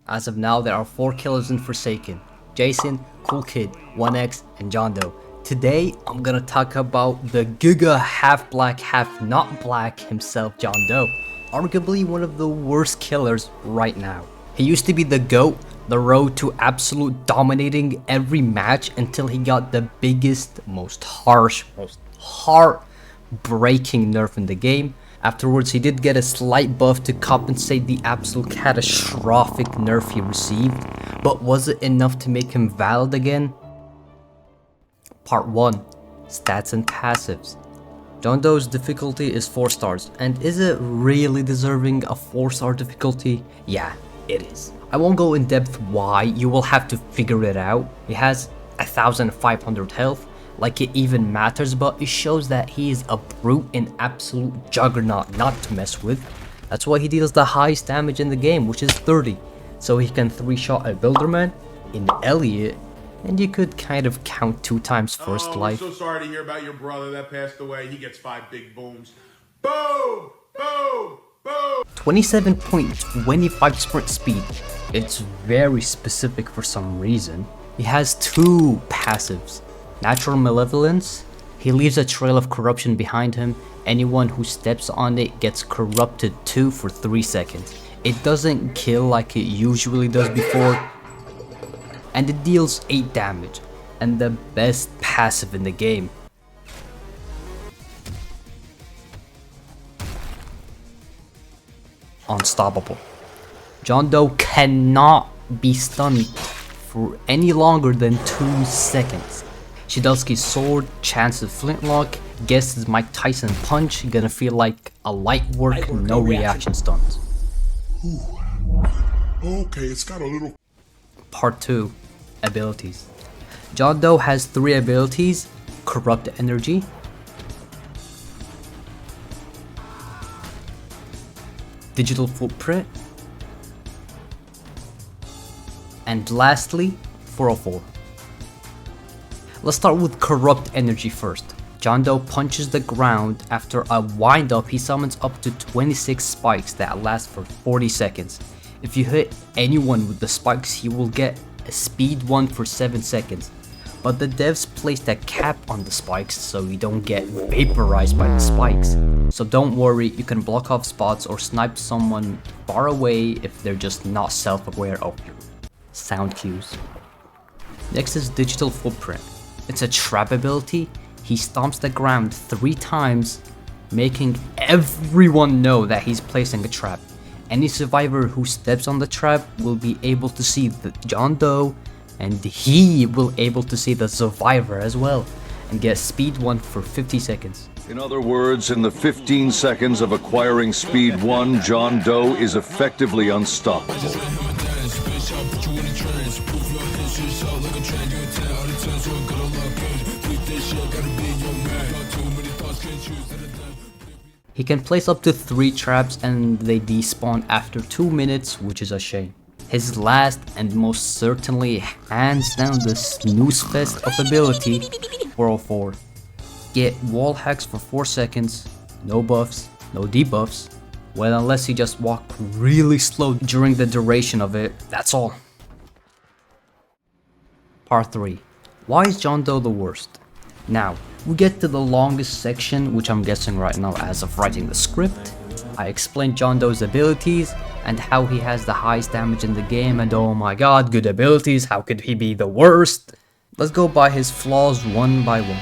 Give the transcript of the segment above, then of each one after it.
As of now, there are 4 killers in Forsaken: Jason, Cool Kid, 1X, and John Doe. Today, I'm gonna talk about the Giga half black, half not black himself, John Doe. Arguably one of the worst killers right now. He used to be the GOAT, the road to absolute dominating every match until he got the biggest, most harsh, most heart-breaking nerf in the game. Afterwards, he did get a slight buff to compensate the absolute catastrophic nerf he received, but was it enough to make him valid again? Part 1. Stats and Passives. John Doe's difficulty is 4 stars, and is it really deserving a 4-star difficulty? Yeah, it is. I won't go in depth why, you will have to figure it out. He has 1500 health, like it even matters, but it shows that he is a brute and absolute juggernaut not to mess with. That's why he deals the highest damage in the game, which is 30. So he can 3-shot a Builderman, an Elliot, and you could kind of count 2 times first life. I'm so sorry to hear about your brother that passed away. He gets 5 big booms. Boom! Boom! Boom! 27.25 sprint speed. It's very specific for some reason. He has 2 passives. Natural Malevolence. He leaves a trail of corruption behind him. Anyone who steps on it gets corrupted too for 3 seconds. It doesn't kill like it usually does before, and it deals 8 damage, and the best passive in the game. Unstoppable. John Doe cannot be stunned for any longer than 2 seconds. Shidelsky's sword, chance of flintlock, guesses Mike Tyson punch, gonna feel like a light work, no reaction stuns. Ooh. Okay, it's got a little... Part 2. Abilities. John Doe has 3 abilities: Corrupt Energy, Digital Footprint, and lastly, 404. Let's start with Corrupt Energy first. John Doe punches the ground. After a wind up, he summons up to 26 spikes that last for 40 seconds. If you hit anyone with the spikes, he will get a speed 1 for 7 seconds. But the devs placed a cap on the spikes so you don't get vaporized by the spikes. So don't worry, you can block off spots or snipe someone far away if they're just not self-aware of your sound cues. Next is Digital Footprint. It's a trap ability. He stomps the ground 3 times, making everyone know that he's placing a trap. Any survivor who steps on the trap will be able to see the John Doe, and he will able to see the survivor as well, and get speed 1 for 50 seconds. In other words, in the 15 seconds of acquiring speed 1, John Doe is effectively unstoppable. He can place up to 3 traps and they despawn after 2 minutes, which is a shame. His last and most certainly hands down the snooze fest of ability, 404. Get wall hacks for 4 seconds, no buffs, no debuffs. Well, unless you just walk really slow during the duration of it, that's all. Part 3. Why is John Doe the worst? Now, we get to the longest section, which I'm guessing right now as of writing the script. I explained John Doe's abilities and how he has the highest damage in the game, and oh my god, good abilities, how could he be the worst? Let's go by his flaws one by one.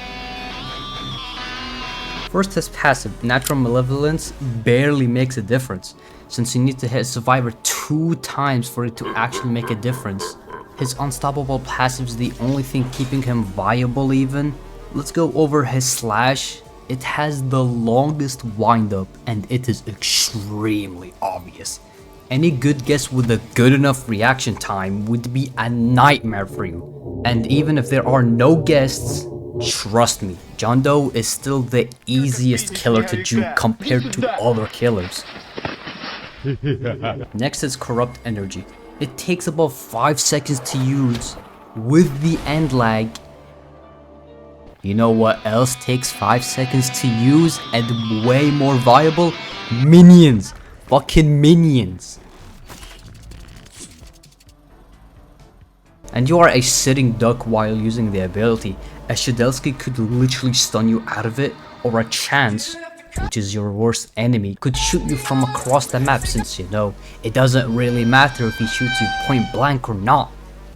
First, his passive, Natural Malevolence, barely makes a difference, since you need to hit Survivor 2 times for it to actually make a difference. His Unstoppable passive is the only thing keeping him viable even. Let's go over his slash. It has the longest windup and it is extremely obvious. Any good guess with a good enough reaction time would be a nightmare for you. And even if there are no guests, trust me, John Doe is still the easiest killer to juke compared to other killers. Next is Corrupt Energy. It takes about 5 seconds to use with the end lag. You know what else takes 5 seconds to use and way more viable? Minions. Fucking minions. and you are a sitting duck while using the ability, a Shadelsky could literally stun you out of it, or a Chance, which is your worst enemy, could shoot you from across the map, since you know, it doesn't really matter if he shoots you point blank or not.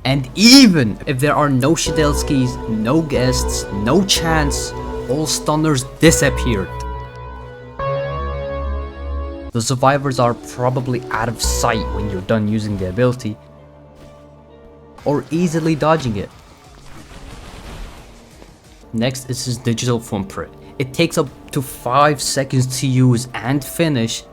And even if there are no Shadelskys, no guests, no Chance, all stunners disappeared. The survivors are probably out of sight when you're done using the ability, or easily dodging it. Next is his digital footprint. It takes up to 5 seconds to use and finish.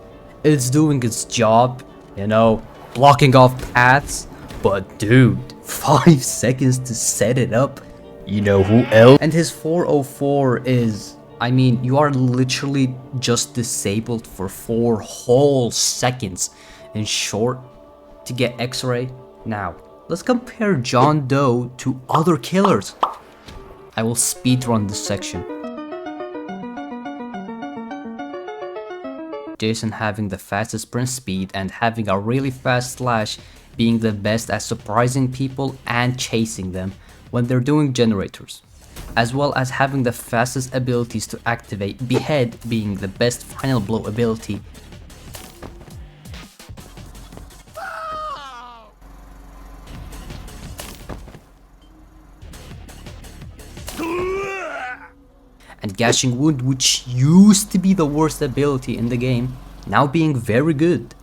It's doing its job, you know, blocking off paths, but dude, 5 seconds to set it up, you know who else? And his 404 is, I mean, you are literally just disabled for 4 whole seconds. In short, to get X-ray. Now, let's compare John Doe to other killers. I will speedrun this section. Jason having the fastest sprint speed and having a really fast slash, being the best at surprising people and chasing them when they're doing generators, as well as having the fastest abilities to activate, Behead being the best final blow ability. And Gashing Wound, which used to be the worst ability in the game, now being very good.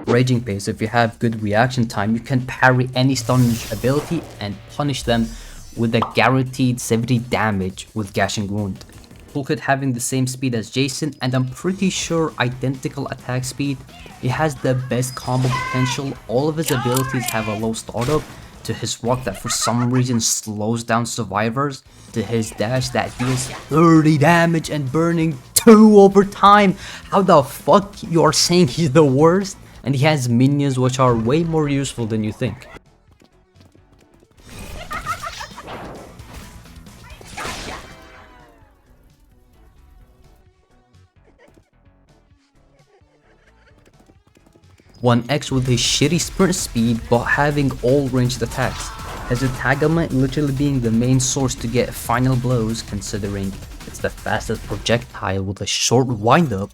Raging Pace, if you have good reaction time, you can parry any stunner's ability and punish them with a guaranteed 70 damage with Gashing Wound. Toolkit having the same speed as Jason, and I'm pretty sure identical attack speed. He has the best combo potential. All of his abilities have a low startup, to his rock that for some reason slows down survivors, to his dash that deals 30 damage and burning 2 over time. How the fuck you are saying he's the worst? And he has minions which are way more useful than you think. One X with his shitty sprint speed but having all ranged attacks. His entanglement literally being the main source to get final blows, considering it's the fastest projectile with a short windup.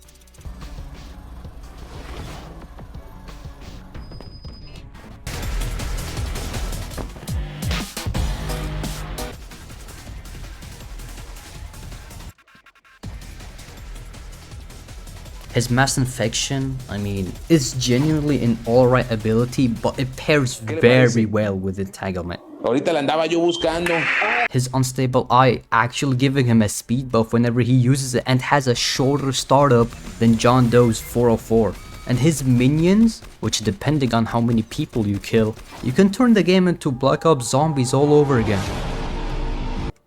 His Mass Infection, I mean, is genuinely an alright ability, but it pairs very well with Entanglement. Ahorita la andaba yo buscando. His Unstable Eye actually giving him a speed buff whenever he uses it, and has a shorter startup than John Doe's 404. And his minions, which depending on how many people you kill, you can turn the game into Black Ops Zombies all over again.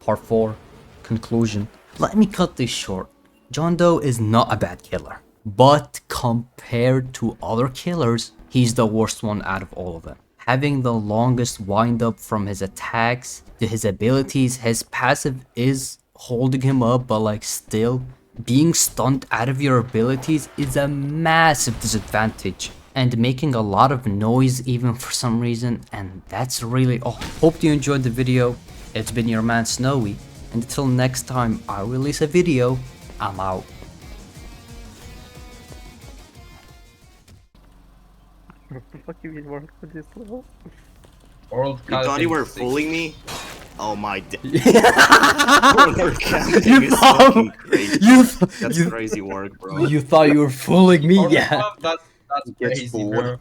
Part 4. Conclusion. Let me cut this short. John Doe is not a bad killer, but compared to other killers, he's the worst one out of all of them. Having the longest windup from his attacks to his abilities, his passive is holding him up, but like still, being stunned out of your abilities is a massive disadvantage. And making a lot of noise even for some reason, and that's really all. Hope you enjoyed the video. It's been your man Snowy, and until next time I release a video, I'm out. What the fuck you mean work with this level? You thought you were fooling me? Oh my d- You That's crazy work, bro. You thought you were fooling me, yeah. That's crazy, bro.